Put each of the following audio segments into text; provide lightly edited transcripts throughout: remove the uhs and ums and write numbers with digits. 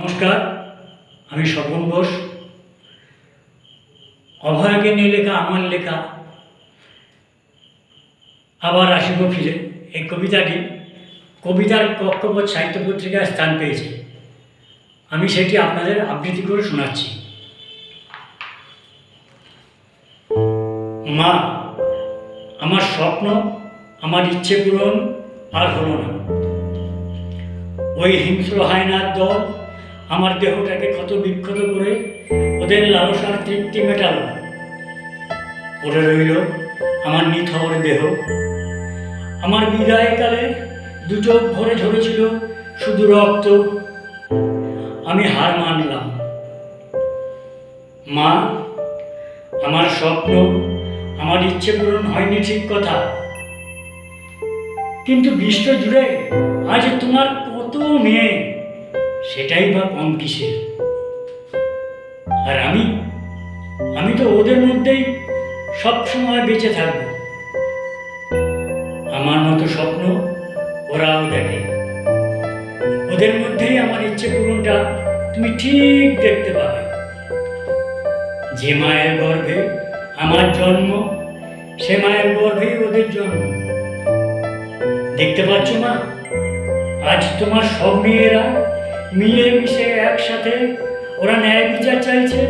নমস্কার, আমি স্বপন ঘোষ। অভয়াকে নিয়ে লেখা আমার লেখা আবার আসিব ফিরে এই কবিতাটি কবিতার কক্ষপথ সাহিত্য পত্রিকায় স্থান পেয়েছে। আমি সেটি আপনাদের আবৃত্তি করে শোনাচ্ছি। মা, আমার স্বপ্ন, আমার ইচ্ছে পূরণ আর হলো না। ওই হিংস্র হায়নার দল আমার দেহটাকে ক্ষত বিক্ষত করে ওদের লালসার তৃপ্তি মেটাল। পড়ে রইল আমার নিথর দেহ। আমার বিদায়কালে দু চোখ ভরে ঝরেছিল শুধু রক্ত। আমি হার মানলাম। মা, আমার স্বপ্ন, আমার ইচ্ছে পূরণ হয়নি ঠিক কথা, কিন্তু বিশ্ব জুড়ে আজ তোমার কত মেয়ে, সেটাই বা কম কিসের। আর আমি তো ওদের মধ্যেই সবসময় বেঁচে থাকব। আমার মতো স্বপ্ন ওরাও দেখে। ওদের মধ্যেই আমার ইচ্ছে পূরণটা তুমি ঠিক দেখতে পাবে। যে মায়ের গর্ভে আমার জন্ম, সে মায়ের গর্ভেই ওদের জন্ম। দেখতে পাচ্ছ মা, আজ তোমার সব মেয়েরা মিলেমিশে একসাথে ওরা ন্যায় বিচার চাইছে।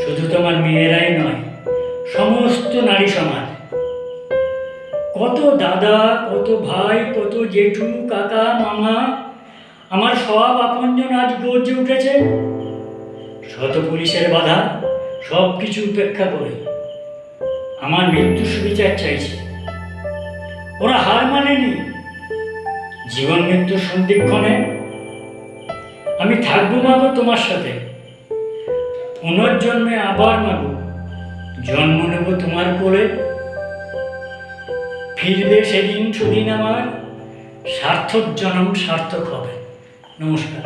শুধু তোমার মেয়েরাই নয়, সমস্ত নারী সমাজ। কত দাদা, কত ভাই, কত জেঠু, কাকা, মামা, আমার সব আপনজন আজ গর্জে উঠেছে। শত পুলিশের বাধা সব কিছু উপেক্ষা করে আমার মৃত্যু সুবিচার চাইছে। ওরা হার মানেনি। জীবন মৃত্যুর সন্ধিক্ষণে আমি থাকবো মাগো তোমার সাথে। পুনর্জন্মে আবার মাগো জন্ম নেব তোমার কোলে। ফিরবে সেদিন সুদিন আমার, সার্থক জনম সার্থক হবে। নমস্কার।